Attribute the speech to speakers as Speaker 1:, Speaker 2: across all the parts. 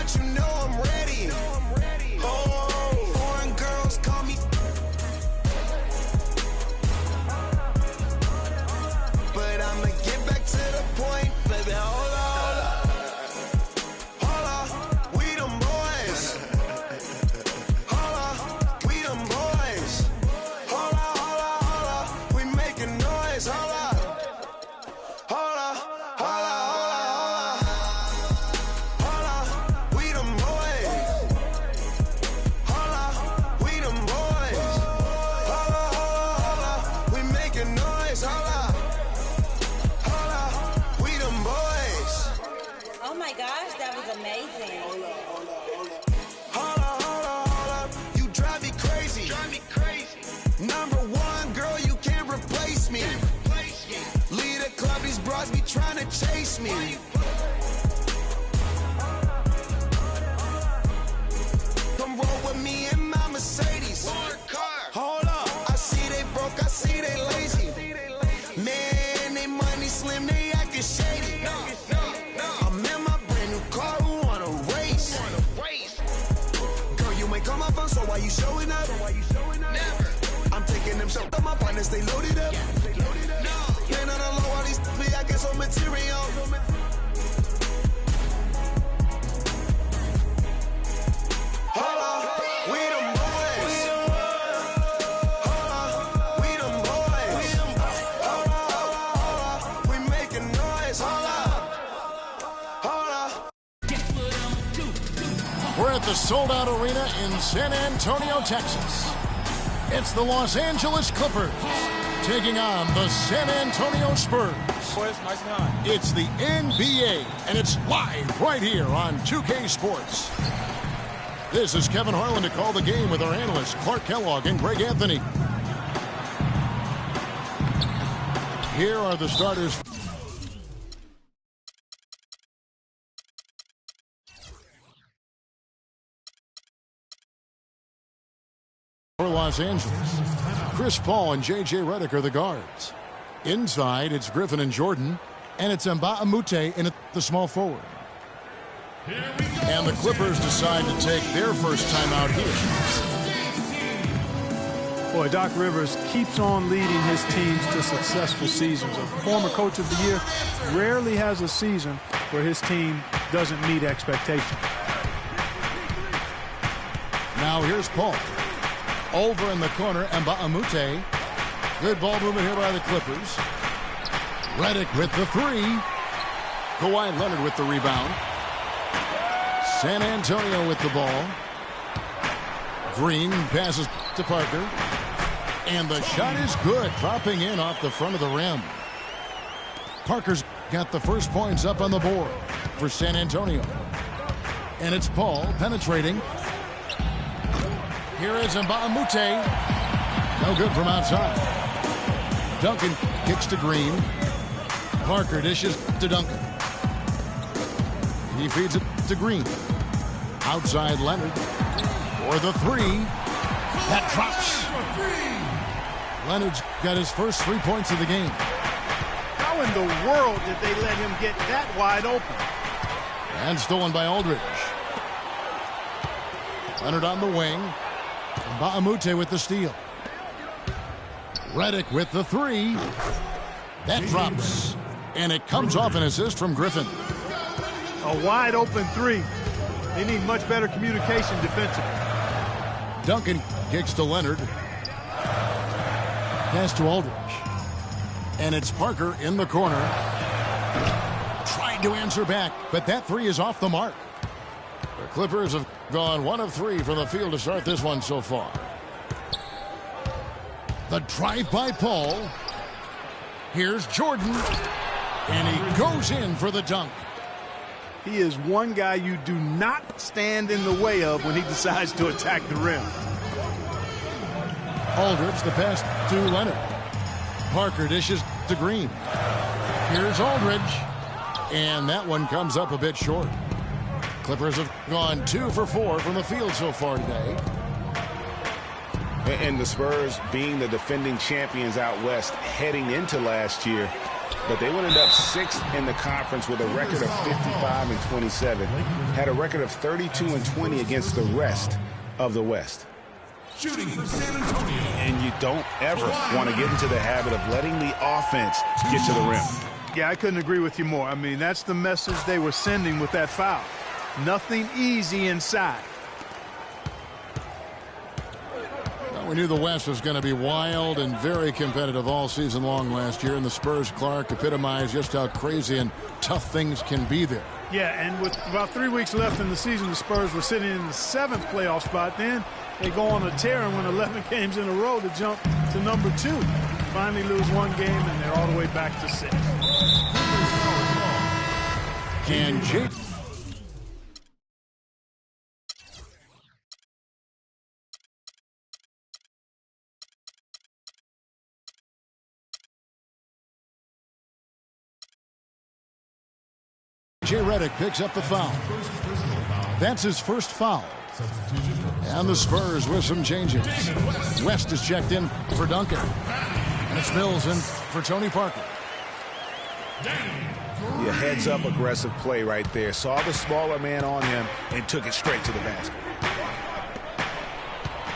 Speaker 1: but you know I'm ready. Oh, foreign girls call me, but I'ma get back to the point, baby. Hold on, hold on, we them boys. Hold on, we them boys. Hold on, we making noise. Hold on, hold on, hold on, hold on, we them boys. Hold on, we them boys. Hold on, we making noise. Hold on, we them boys.
Speaker 2: Oh my gosh, that was amazing.
Speaker 1: Hold on, you drive me crazy. Number one, girl, you can't replace me. Lead a club, these bras be trying to chase me. Come roll with me in my Mercedes. Hold up, I see they broke, I see they lazy. Man, they money slim, they acting shady. I'm in my brand new car, who wanna race? Girl, you ain't call my phone, so why you showing up? Never. I'm taking them shots up, my partners, they loaded up. Man, on the low, all these be acting so material. Hold on, we them boys. Hold on, we them boys. Hold on, we making noise. Hold on.
Speaker 3: We're at the sold-out arena in San Antonio, Texas. It's the Los Angeles Clippers taking on the San Antonio Spurs.
Speaker 4: Boys, nice and high.
Speaker 3: It's the NBA, and it's live right here on 2K Sports. This is Kevin Harlan to call the game with our analysts Clark Kellogg and Greg Anthony. Here are the starters. For Los Angeles, Chris Paul and J.J. Redick are the guards. Inside, it's Griffin and Jordan, and it's Mbah a Moute in the small forward. And the Clippers decide to take their first time out here.
Speaker 5: Boy, Doc Rivers keeps on leading his teams to successful seasons. A former coach of the year rarely has a season where his team doesn't meet expectations.
Speaker 3: Now here's Paul. Over in the corner, Mbah a Moute. Good ball movement here by the Clippers. Redick with the three. Kawhi Leonard with the rebound. San Antonio with the ball. Green passes to Parker. And the shot is good, dropping in off the front of the rim. Parker's got the first points up on the board for San Antonio. And it's Paul penetrating. Here is Mbah a Moute. No good from outside. Duncan kicks to Green. Parker dishes to Duncan. He feeds it to Green. Outside Leonard for the three. That drops. Leonard's got his first 3 points of the game.
Speaker 5: How in the world did they let him get that wide open?
Speaker 3: And stolen by Aldridge. Leonard on the wing. Mbah a Moute with the steal. Redick with the three. That drops. And it comes off an assist from Griffin.
Speaker 5: A wide open three. They need much better communication defensively.
Speaker 3: Duncan kicks to Leonard. Pass to Aldridge. And it's Parker in the corner. Trying to answer back, but that three is off the mark. The Clippers have gone 1 of 3 from the field to start this one so far. The drive by Paul. Here's Jordan. And he goes in for the dunk.
Speaker 5: He is one guy you do not stand in the way of when he decides to attack the rim.
Speaker 3: Aldridge, the pass to Leonard. Parker dishes to Green. Here's Aldridge. And that one comes up a bit short. Clippers have gone 2 for 4 from the field so far today.
Speaker 6: And the Spurs, being the defending champions out west heading into last year,
Speaker 4: but they would end up 6th in the conference with a record of 55-27. Had a record of 32-20 against the rest of the West.
Speaker 6: Shooting for San Antonio.
Speaker 4: And you don't ever want to get into the habit of letting the offense get to the rim.
Speaker 5: Yeah, I couldn't agree with you more. I mean, that's the message they were sending with that foul. Nothing easy inside.
Speaker 3: We knew the West was going to be wild and very competitive all season long last year, and the Spurs, Clark, epitomized just how crazy and tough things can be there.
Speaker 5: Yeah, and with about 3 weeks left in the season, the Spurs were sitting in the 7th playoff spot. Then they go on a tear and win 11 games in a row to jump to number 2. Finally lose 1 game, and they're all the way back to 6.
Speaker 3: And Jake. Redick picks up the foul. That's his first foul. And the Spurs with some changes. West is checked in for Duncan. And it's Mills in for Tony Parker.
Speaker 4: Yeah, heads-up aggressive play right there. Saw the smaller man on him and took it straight to the basket.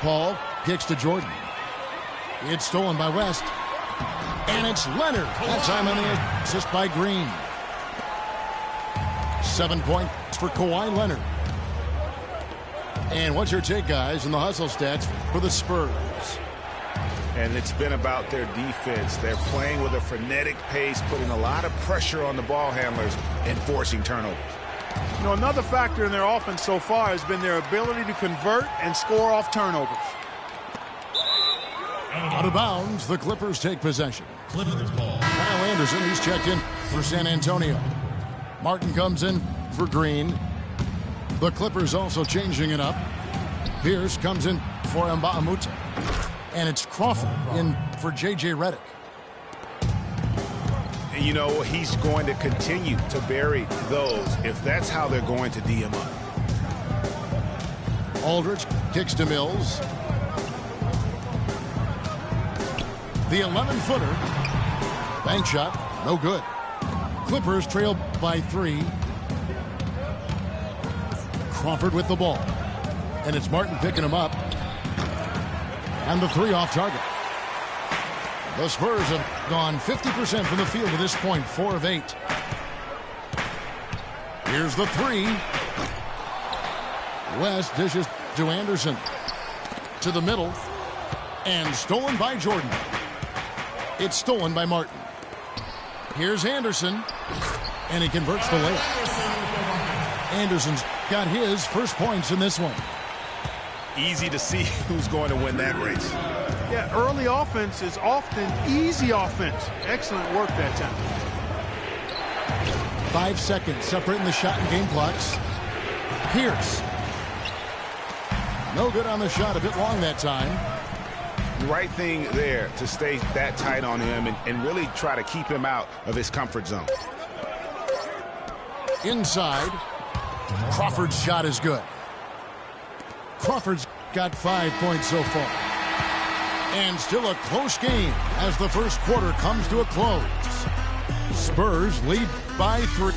Speaker 3: Paul kicks to Jordan. It's stolen by West. And it's Leonard. That time on the assist by Green. 7 points for Kawhi Leonard. And what's your take, guys, in the hustle stats for the Spurs?
Speaker 4: And it's been about their defense. They're playing with a frenetic pace, putting a lot of pressure on the ball handlers and forcing turnovers.
Speaker 5: You know, another factor in their offense so far has been their ability to convert and score off turnovers.
Speaker 3: Out of bounds, the Clippers take possession.
Speaker 6: Clippers ball.
Speaker 3: Kyle Anderson, he's checked in for San Antonio. Martin comes in for Green. The Clippers also changing it up. Pierce comes in for Mbamute. And it's Crawford in for J.J. Redick.
Speaker 4: And you know, he's going to continue to bury those if that's how they're going to D him up.
Speaker 3: Aldridge kicks to Mills. The 11-footer. Bank shot, no good. Clippers trail by 3. Crawford with the ball. And it's Martin picking him up. And the 3 off target. The Spurs have gone 50% from the field to this point, 4 of 8. Here's the 3. West dishes to Anderson. To the middle. And stolen by Jordan. It's stolen by Martin. Here's Anderson. And he converts the layup. Anderson's got his first points in this one.
Speaker 4: Easy to see who's going to win that race.
Speaker 5: Yeah, early offense is often easy offense. Excellent work that time.
Speaker 3: 5 seconds separating the shot and game clocks. Pierce. No good on the shot, a bit long that time.
Speaker 4: The right thing there to stay that tight on him and really try to keep him out of his comfort zone.
Speaker 3: Inside. Crawford's shot is good. Crawford's got 5 points so far. And still a close game as the first quarter comes to a close. Spurs lead by 3.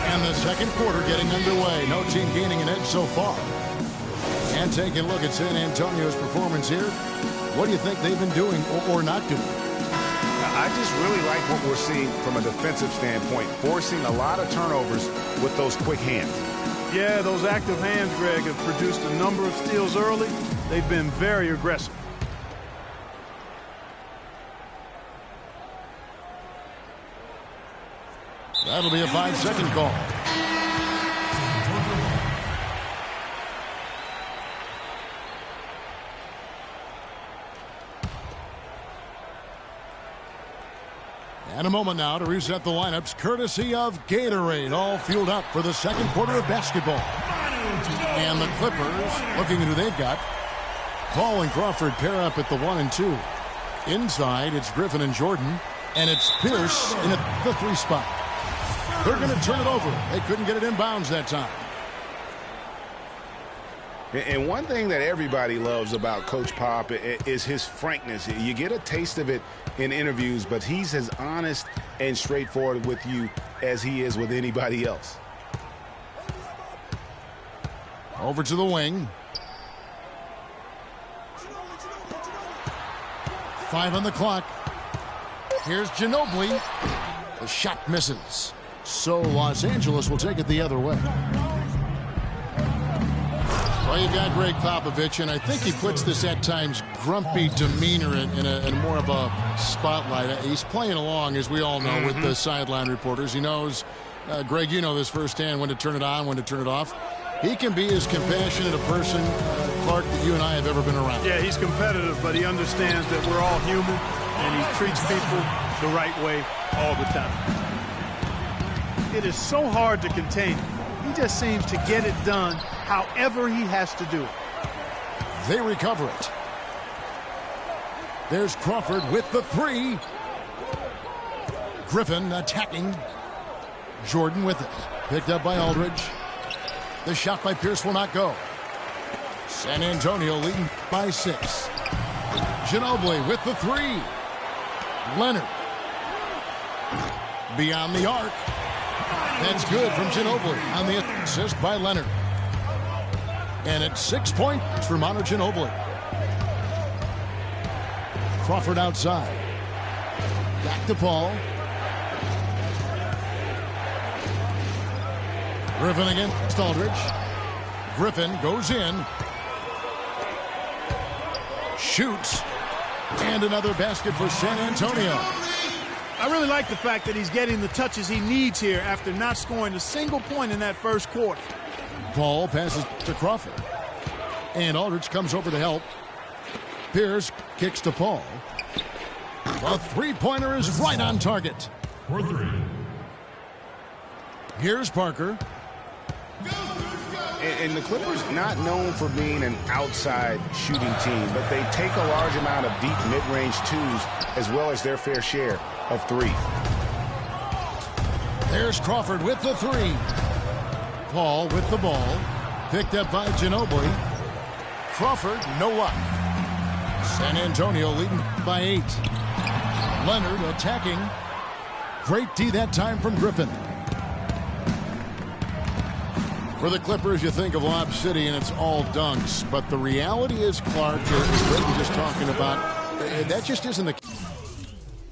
Speaker 3: And the second quarter getting underway. No team gaining an edge so far. And taking a look at San Antonio's performance here. What do you think they've been doing or not doing?
Speaker 4: I just really like what we're seeing from a defensive standpoint, forcing a lot of turnovers with those quick hands.
Speaker 5: Yeah, those active hands, Greg, have produced a number of steals early. They've been very aggressive.
Speaker 3: That'll be a 5-second call. And a moment now to reset the lineups, courtesy of Gatorade, all fueled up for the second quarter of basketball. And the Clippers, looking at who they've got. Paul and Crawford pair up at the 1 and 2. Inside, it's Griffin and Jordan, and it's Pierce in at the 3 spot. They're going to turn it over. They couldn't get it in bounds that time.
Speaker 4: And one thing that everybody loves about Coach Pop is his frankness. You get a taste of it in interviews, but he's as honest and straightforward with you as he is with anybody else.
Speaker 3: Over to the wing. 5 on the clock. Here's Ginobili. The shot misses. So Los Angeles will take it the other way. Well, you've got Greg Popovich, and I think he puts this at times grumpy demeanor in more of a spotlight. He's playing along, as we all know, with the sideline reporters. He knows, Greg, you know this firsthand, when to turn it on, when to turn it off. He can be as compassionate a person, Clark, that you and I have ever been around.
Speaker 5: Yeah, he's competitive, but he understands that we're all human, and he treats people the right way all the time. It is so hard to contain him. He just seems to get it done however he has to do it.
Speaker 3: They recover it. There's Crawford with the 3. Griffin attacking. Jordan with it. Picked up by Aldridge. The shot by Pierce will not go. San Antonio leading by 6. Ginobili with the 3. Leonard. Beyond the arc. That's good from Ginobili on the assist by Leonard. And it's 6 points for Manu Ginobili. Crawford outside. Back to Paul. Griffin against Aldridge. Griffin goes in. Shoots. And another basket for San Antonio.
Speaker 5: I really like the fact that he's getting the touches he needs here after not scoring a single point in that first quarter.
Speaker 3: Paul passes to Crawford. And Aldridge comes over to help. Pierce kicks to Paul. The three-pointer is right on target.
Speaker 6: For 3.
Speaker 3: Here's Parker.
Speaker 4: And the Clippers not known for being an outside shooting team, but they take a large amount of deep mid-range 2s as well as their fair share of 3.
Speaker 3: There's Crawford with the 3. Paul with the ball. Picked up by Ginobili. Crawford, no luck. San Antonio leading by 8. Leonard attacking. Great D that time from Griffin. For the Clippers, you think of Lob City and it's all dunks. But the reality is, Clark, as Greg was just talking about, that just isn't the case.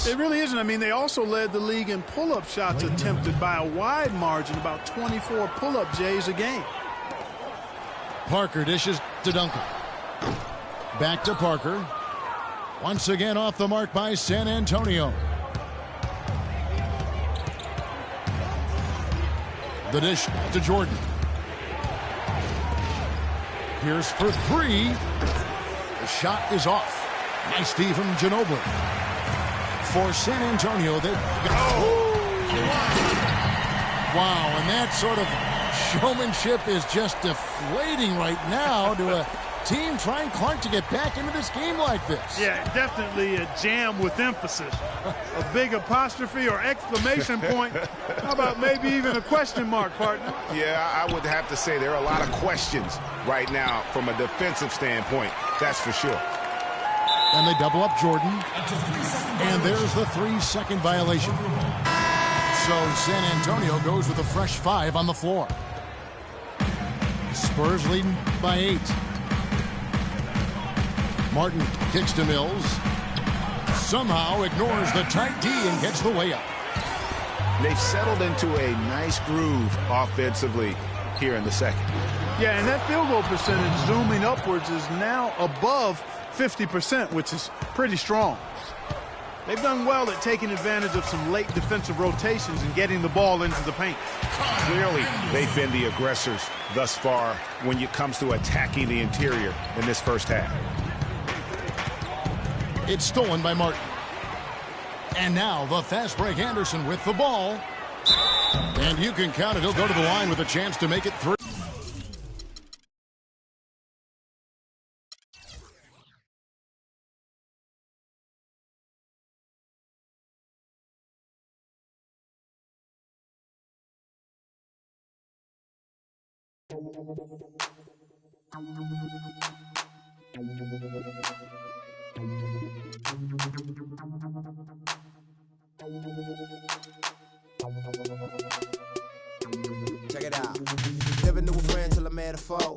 Speaker 5: It really isn't. I mean, they also led the league in pull-up shots attempted by a wide margin, about 24 pull-up J's a game.
Speaker 3: Parker dishes to Duncan. Back to Parker. Once again off the mark by San Antonio. The dish to Jordan. Pierce for 3. The shot is off. Nice D from Ginobili. For San Antonio, they wow, and that sort of showmanship is just deflating right now to a team trying, Clark, to get back into this game like this.
Speaker 5: Yeah, definitely a jam with emphasis. A big apostrophe or exclamation point. How about maybe even a question mark, partner?
Speaker 4: Yeah, I would have to say there are a lot of questions right now from a defensive standpoint. That's for sure.
Speaker 3: And they double up Jordan. And there's the 3-second violation. So San Antonio goes with a fresh 5 on the floor. Spurs leading by 8. Martin kicks to Mills. Somehow ignores the tight D and gets the way up.
Speaker 4: They've settled into a nice groove offensively here in the second.
Speaker 5: Yeah, and that field goal percentage zooming upwards is now above 50%, which is pretty strong. They've done well at taking advantage of some late defensive rotations and getting the ball into the paint.
Speaker 4: Clearly, they've been the aggressors thus far when it comes to attacking the interior in this first half.
Speaker 3: It's stolen by Martin. And now the fast break Anderson with the ball. And you can count it. He'll go to the line with a chance to make it 3.
Speaker 7: Check it out. Never knew a friend till I met a foe.